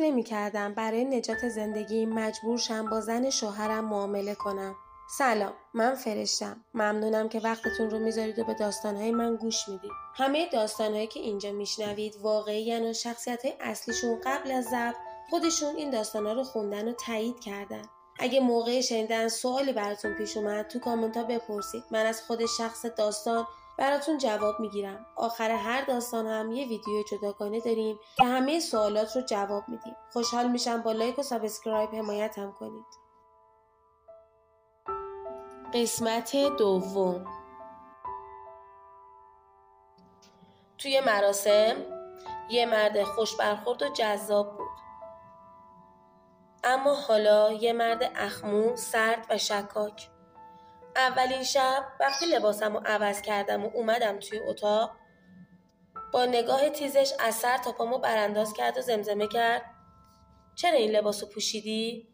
نمی‌کردم برای نجات زندگیم مجبور شم با زن شوهرم معامله کنم. سلام، من فرشتم. ممنونم که وقتتون رو میذارید و به داستانهای من گوش میدید. همه داستانهایی که اینجا میشنوید واقعی و شخصیت‌های اصلیشون قبل از ضبط خودشون این داستانا رو خوندن و تایید کردن. اگه موقع شنیدن سوالی براتون پیش اومد تو کامنت ها بپرسید. من از خود شخص داستان براتون جواب میگیرم. آخر هر داستان هم یه ویدیو جداگانه داریم که همه سوالات رو جواب میدیم. خوشحال میشم با لایک و سابسکرایب حمایتم کنید. قسمت دوم. توی مراسم یه مرد خوش برخورد و جذاب بود. اما حالا یه مرد اخمو، سرد و شکاک. اولین شب وقتی لباسم رو عوض کردم و اومدم توی اتاق، با نگاه تیزش از سر تا پامو برانداز کرد و زمزمه کرد: چرا این لباسو پوشیدی؟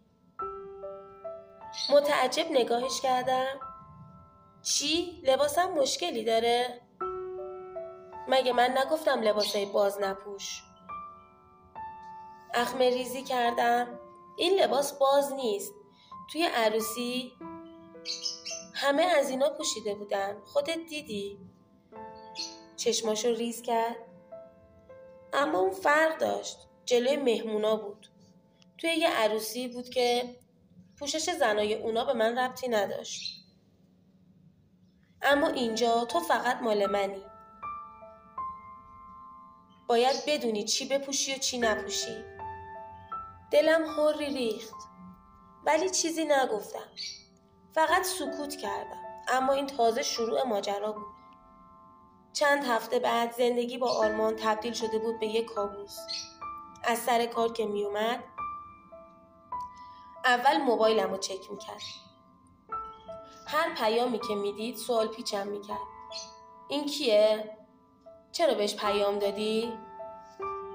متعجب نگاهش کردم. چی؟ لباسم مشکلی داره؟ مگه من نگفتم لباسای باز نپوش؟ اخم ریزی کردم. این لباس باز نیست. توی عروسی همه از اینا پوشیده بودن. خودت دیدی؟ چشماشو ریز کرد. اما اون فرق داشت. جلوی مهمونا بود. توی یه عروسی بود که پوشش زنای اونا به من ربطی نداشت. اما اینجا تو فقط مال منی. باید بدونی چی بپوشی و چی نپوشی. دلم هوری ریخت. ولی چیزی نگفتم. فقط سکوت کردم. اما این تازه شروع ماجرا بود. چند هفته بعد زندگی با آرمان تبدیل شده بود به یک کابوس. از سر کار که می اومد اول موبایلم رو چک میکرد. هر پیامی که میدید سوال پیچم میکرد. این کیه؟ چرا بهش پیام دادی؟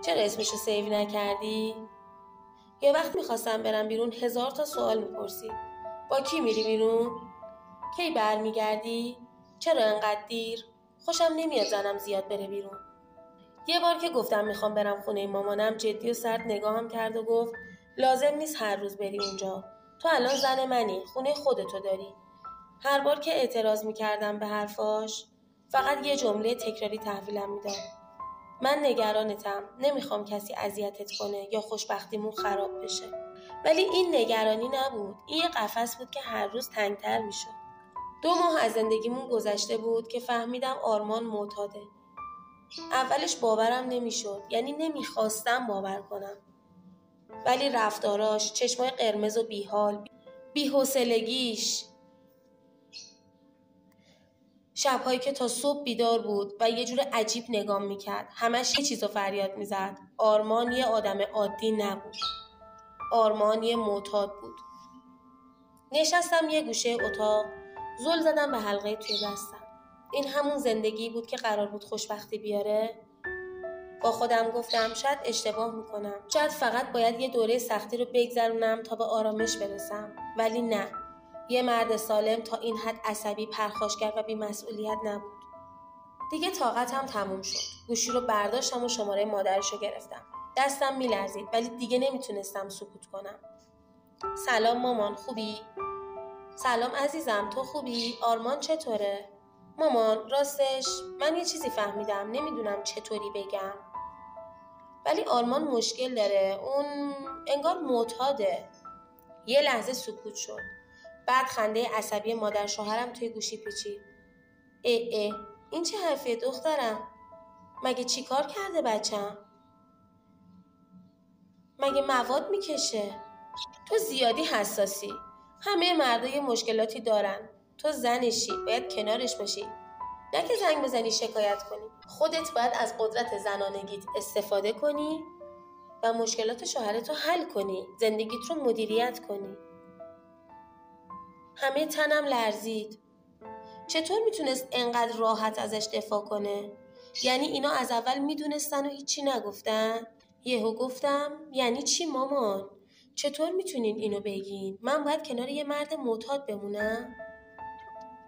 چرا اسمشو سیو نکردی؟ یه وقت میخواستم برم بیرون 1000 تا سوال میپرسید. با کی میری بیرون؟ کی برمیگردی؟ چرا انقدر دیر؟ خوشم نمیاد زنم زیاد بره بیرون. یه بار که گفتم میخوام برم خونه مامانم جدی و سرد نگاهم کرد و گفت لازم نیست هر روز بری اونجا. تو الان زن منی، خونه خودتو داری. هر بار که اعتراض میکردم به حرفاش فقط یه جمله تکراری تحویلم میداد: من نگرانتم، نمیخوام کسی اذیتت کنه یا خوشبختیمون خراب بشه. ولی این نگرانی نبود. این یه قفس بود که هر روز تنگتر میشد. 2 ماه از زندگیمون گذشته بود که فهمیدم آرمان معتاده. اولش باورم نمیشد. یعنی نمیخواستم باور کنم. ولی رفتاراش، چشمای قرمز و بیحال، بی‌حوصلگیش، شب‌هایی که تا صبح بیدار بود و یه جور عجیب نگام میکرد. همش یه چیزو فریاد میزد. آرمان یه آدم عادی نبود. آرمان یه معتاد بود. نشستم یه گوشه اتاق، زل زدم به حلقه توی دستم. این همون زندگی بود که قرار بود خوشبختی بیاره؟ با خودم گفتم شاید اشتباه میکنم. شاید فقط باید یه دوره سختی رو بگذرونم تا به آرامش برسم. ولی نه. یه مرد سالم تا این حد عصبی، پرخاشگر و بی‌مسئولیت نبود. دیگه طاقتم تموم شد. گوشی رو برداشتم و شماره مادرش رو گرفتم. دستم میلرزید ولی دیگه نمیتونستم سکوت کنم. سلام مامان، خوبی؟ سلام عزیزم، تو خوبی؟ آرمان چطوره؟ مامان راستش من یه چیزی فهمیدم، نمیدونم چطوری بگم. ولی آرمان مشکل داره. اون انگار معتاده. یه لحظه سکوت شد. بعد خنده عصبی مادر شوهرم توی گوشی پیچید. این چه حرفیه دخترم؟ مگه چی کار کرده بچم؟ مگه مواد میکشه؟ تو زیادی حساسی. همه مردا یه مشکلاتی دارن. تو زنشی، باید کنارش باشی. نه که زنگ بزنی شکایت کنی. خودت باید از قدرت زنانگیت استفاده کنی و مشکلات شوهرتو حل کنی. زندگیت رو مدیریت کنی. همه تنم لرزید. چطور میتونست انقدر راحت ازش دفاع کنه؟ یعنی اینا از اول میدونستن و هیچی نگفتن؟ یهو گفتم یعنی چی مامان؟ چطور میتونین اینو بگین؟ من باید کنار یه مرد معتاد بمونم؟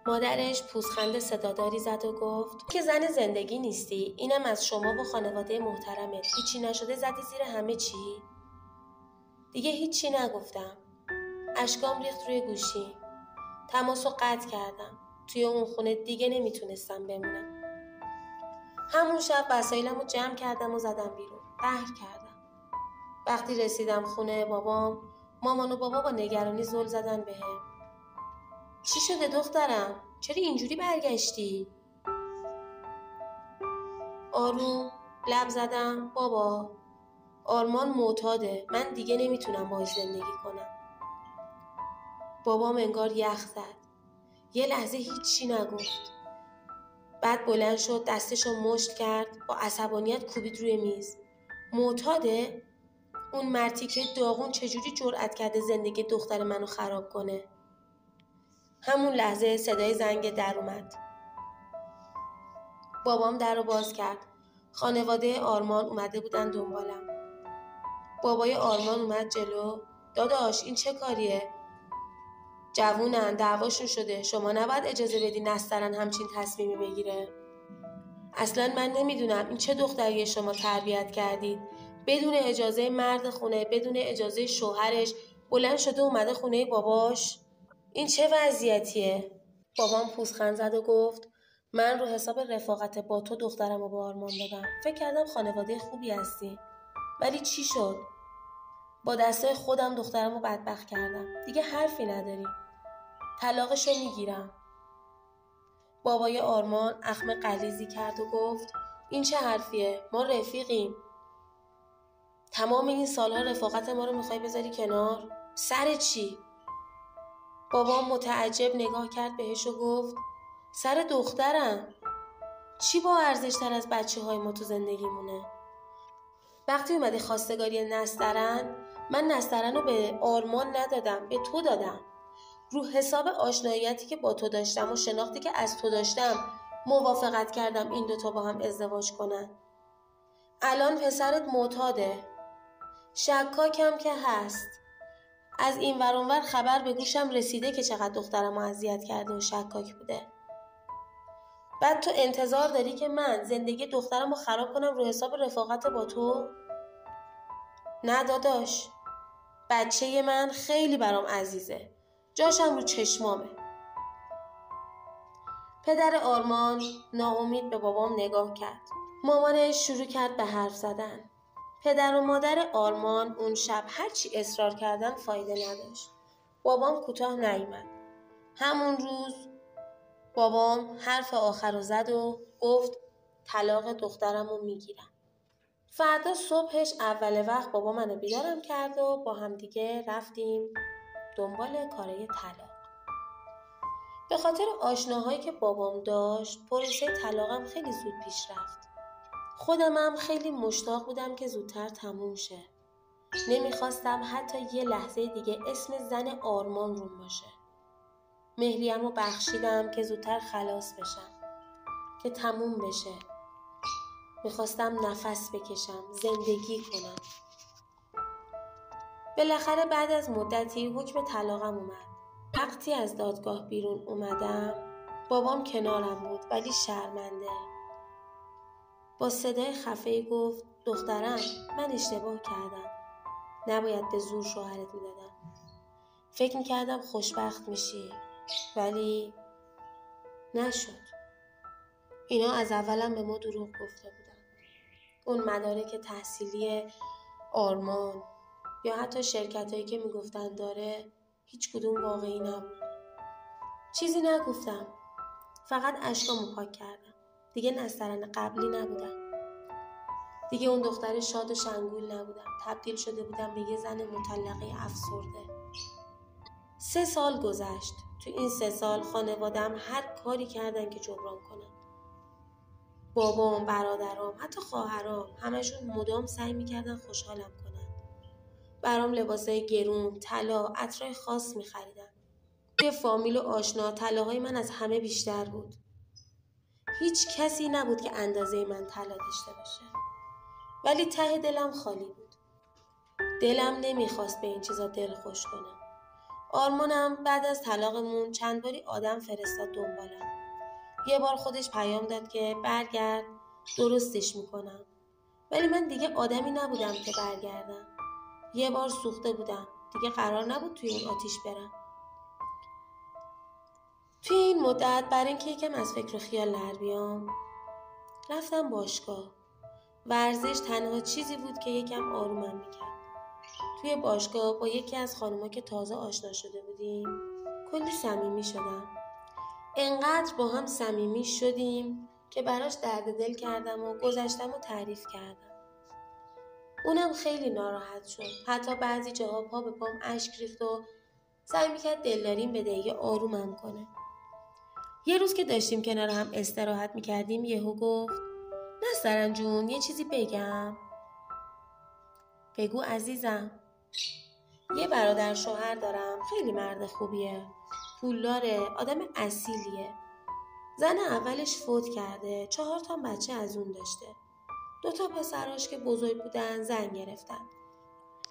مادرش پوزخند صداداری زد و گفت که زن زندگی نیستی. اینم از شما و خانواده محترمت. هیچی نشده زدی زیر همه چی؟ دیگه هیچی نگفتم. اشکام ریخت روی گوشی. تماسو قطع کردم. توی اون خونه دیگه نمیتونستم بمونم. همون شب وسایلمو جمع کردم و زدم بیرون. قهر کردم. وقتی رسیدم خونه بابام، مامان و بابا با نگرانی زل زدن بهم. چی شده دخترم؟ چرا اینجوری برگشتی؟ آروم لب زدم بابا، آرمان معتاده، من دیگه نمیتونم باهاش زندگی کنم. بابام انگار یخ زد. یه لحظه هیچی نگفت. بعد بلند شد، دستشو مشت کرد، با عصبانیت کوبید روی میز. معتاده؟ اون مرتی که داغون چجوری جرأت کرده زندگی دختر منو خراب کنه؟ همون لحظه صدای زنگ در اومد. بابام در رو باز کرد. خانواده آرمان اومده بودن دنبالم. بابای آرمان اومد جلو. داداش این چه کاریه؟ جوونن، دعواشون شده، شما نباید اجازه بدی نسترن همچین تصمیمی بگیره. اصلا من نمیدونم این چه دختریه شما تربیت کردید. بدون اجازه مرد خونه، بدون اجازه شوهرش بلند شده اومده خونه باباش. این چه وضعیتیه؟ بابام پوزخند زد و گفت من رو حساب رفاقت با تو دخترم رو به آرمان دادم. فکر کردم خانواده خوبی هستی. ولی چی شد؟ با دسته خودم دخترم رو بدبخت کردم. دیگه حرفی نداری. طلاقشو میگیرم. بابای آرمان اخم غلیظی کرد و گفت این چه حرفیه؟ ما رفیقیم. تمام این سالها رفاقت ما رو میخوای بذاری کنار؟ سر چی؟ بابام متعجب نگاه کرد بهش و گفت سر دخترم. چی با ارزش تر از بچه های ما تو زندگیمونه؟ وقتی اومده خواستگاری نسترن، من نسترن رو به آرمان ندادم، به تو دادم. رو حساب آشناییتی که با تو داشتم و شناختی که از تو داشتم موافقت کردم این دوتا با هم ازدواج کنن. الان پسرت معتاده. شکاکم که هست. از این ور اون ور خبر به گوشم رسیده که چقدر دخترمو اذیت کرده و شکاک بوده. بعد تو انتظار داری که من زندگی دخترمو خراب کنم رو حساب رفاقت با تو؟ نه داداش. بچه من خیلی برام عزیزه. جاشم رو چشمامه. پدر آرمان ناامید به بابام نگاه کرد. مامانش شروع کرد به حرف زدن. پدر و مادر آرمان اون شب هرچی اصرار کردن فایده نداشت. بابام کوتاه نیامد. همون روز بابام حرف آخر رو زد و گفت طلاق دخترمو میگیرم. فردا صبحش اول وقت بابا منو بیدارم کرد و با هم دیگه رفتیم دنبال کارای طلاق. به خاطر آشناهایی که بابام داشت پروسه طلاقم خیلی زود پیش رفت. خودمم خیلی مشتاق بودم که زودتر تموم شه. نمیخواستم حتی یه لحظه دیگه اسم زن آرمان روم باشه. مهریم رو بخشیدم که زودتر خلاص بشم، که تموم بشه. میخواستم نفس بکشم، زندگی کنم. بالاخره بعد از مدتی حکم طلاقم اومد. وقتی از دادگاه بیرون اومدم بابام کنارم بود ولی شرمنده. با صدای خفه‌ای گفت دخترم من اشتباه کردم. نباید به زور شوهرت میدادم. فکر میکردم خوشبخت میشی ولی نشد. اینا از اولم به ما دروغ گفته بودن. اون مدارک تحصیلی آرمان یا حتی شرکتایی که میگفتن داره هیچ کدوم واقعی نبود. چیزی نگفتم. فقط اشکامو پاک کردم. دیگه نسترن قبلی نبودم. دیگه اون دختر شاد و شنگول نبودم. تبدیل شده بودم به یه زن مطلقه افسرده. 3 سال گذشت. تو این 3 سال خانوادم هر کاری کردن که جبران کنن. بابام، برادرام، حتی خواهرام همشون مدام سعی میکردن خوشحالم کنن. برام لباسای گرون، طلا، عطرای خاص میخریدن. توی فامیل و آشنا طلاهای من از همه بیشتر بود. هیچ کسی نبود که اندازه من طلا داشته باشه. ولی ته دلم خالی بود. دلم نمیخواست به این چیزا دل خوش کنم. آرمانم بعد از طلاقمون چند باری آدم فرستاد دنبالم. یه بار خودش پیام داد که برگرد درستش میکنم. ولی من دیگه آدمی نبودم که برگردم. یه بار سوخته بودم، دیگه قرار نبود توی اون آتیش برم. توی این مدت برای اینکه یکم از فکر و خیال در بیام رفتم باشگاه. ورزش تنها چیزی بود که یکم آرومم میکرد. توی باشگاه با یکی از خانوما که تازه آشنا شده بودیم کلی صمیمی شدم. انقدر با هم صمیمی شدیم که براش درد دل کردم و گذشتم و تعریف کردم. اونم خیلی ناراحت شد. حتی بعضی جاها پا به پام اشک ریخت و سعی میکرد دلداریم بده یه آرومم کنه. یه روز که داشتیم کنار هم استراحت میکردیم یهو گفت نسترن جون یه چیزی بگم. بگو عزیزم. یه برادر شوهر دارم، خیلی مرد خوبیه، پولداره، آدم اصیلیه. زن اولش فوت کرده، 4 تا بچه از اون داشته. 2 تا پسراش که بزرگ بودن زن گرفتن.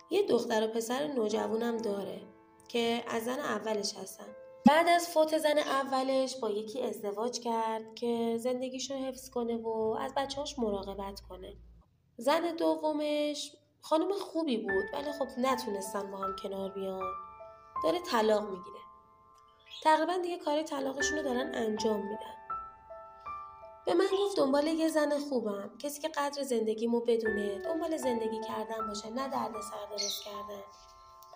یه دختر و پسر نوجوانم داره که از زن اولش هستن. بعد از فوت زن اولش با یکی ازدواج کرد که زندگیشو حفظ کنه و از بچه‌هاش مراقبت کنه. زن دومش خانم خوبی بود ولی خب نتونستن با هم کنار بیان. داره طلاق میگیره. تقریبا دیگه کار طلاقشون رو دارن انجام میدن. به من گفت دنبال یه زن خوبم، کسی که قدر زندگیمو بدونه، دنبال زندگی کردن باشه، نه دردسر درست کردن،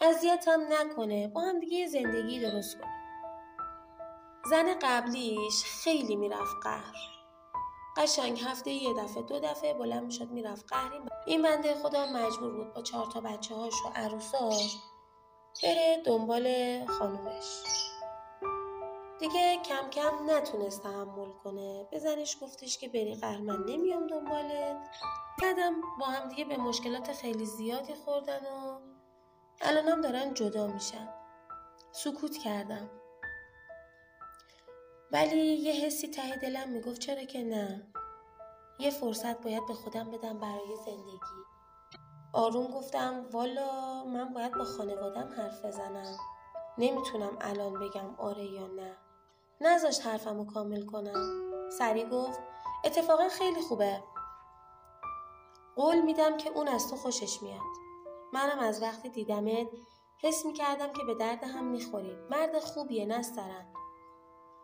اذیتم نکنه، با هم دیگه زندگی درست کنه. زن قبلیش خیلی میرفت قهر. قشنگ هفته یه دفعه 2 دفعه بلند میشد میرفت قهر. این بنده خدا مجبور بود با 4 تا بچه‌هاش و عروساش بره دنبال خانومش. دیگه کم کم نتونست تحمل کنه. به زنش گفتش که بری قهر، من نمیام دنبالت. بعدم با هم دیگه به مشکلات خیلی زیادی خوردن و الانم دارن جدا میشن. سکوت کردم. ولی یه حسی ته دلم میگفت چرا که نه. یه فرصت باید به خودم بدم برای زندگی. آروم گفتم والا من باید با خانوادم حرف بزنم. نمیتونم الان بگم آره یا نه. نذاشت حرفمو کامل کنم. سریع گفت اتفاقا خیلی خوبه. قول میدم که اون از تو خوشش میاد. منم از وقتی دیدمت حس میکردم که به درد هم میخوریم. مرد خوبیه نسترن.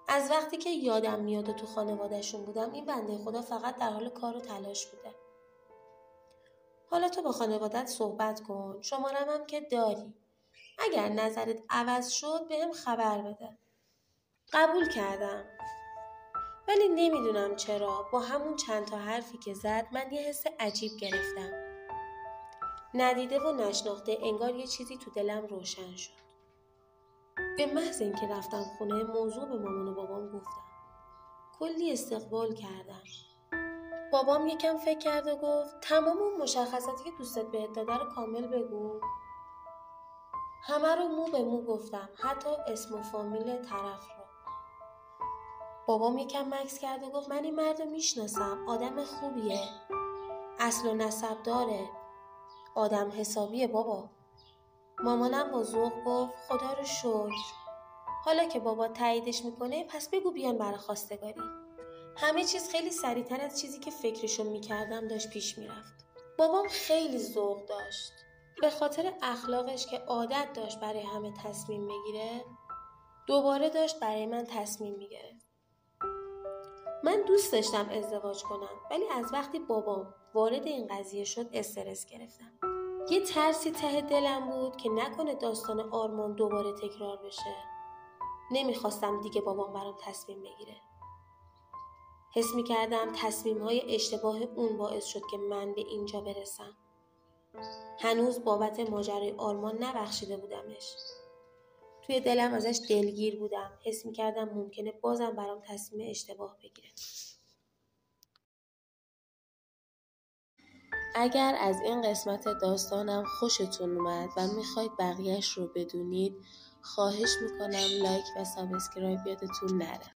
از وقتی که یادم میاد و تو خانوادهشون بودم این بنده خدا فقط در حال کار و تلاش بوده. حالا تو با خانوادت صحبت کن. شمارم هم که داری. اگر نظرت عوض شد بهم خبر بده. قبول کردم. ولی نمیدونم چرا با همون چند تا حرفی که زد من یه حس عجیب گرفتم. ندیده و نشناخته انگار یه چیزی تو دلم روشن شد. به محض اینکه رفتم خونه موضوع به مامان و بابام گفتم. کلی استقبال کردم. بابام یکم فکر کرد و گفت تمام اون مشخصاتی که دوستت بهت داده رو کامل بگو. همه رو مو به مو گفتم، حتی اسم و فامیل طرف رو. بابام یکم مکث کرد و گفت من این مرد رو میشناسم، آدم خوبیه، اصل و نسب داره، آدم حسابیه بابا. مامانم با ذوق گفت خدا رو شکر. حالا که بابا تاییدش میکنه پس بگو بیان برای خواستگاری. همه چیز خیلی سریعتر از چیزی که فکرشو میکردم داشت پیش میرفت. بابام خیلی ذوق داشت. به خاطر اخلاقش که عادت داشت برای همه تصمیم بگیره، دوباره داشت برای من تصمیم میگرفت. من دوست داشتم ازدواج کنم ولی از وقتی بابام وارد این قضیه شد استرس گرفتم. یه ترسی ته دلم بود که نکنه داستان آرمان دوباره تکرار بشه. نمیخواستم دیگه بابام برام تصمیم بگیره. حس میکردم تصمیم‌های اشتباه اون باعث شد که من به اینجا برسم. هنوز بابت ماجرای آرمان نبخشیده بودمش. توی دلم ازش دلگیر بودم. حس میکردم ممکنه بازم برام تصمیم اشتباه بگیره. اگر از این قسمت داستانم خوشتون اومد و میخواید بقیهش رو بدونید خواهش میکنم لایک و سابسکرایب یادتون نره.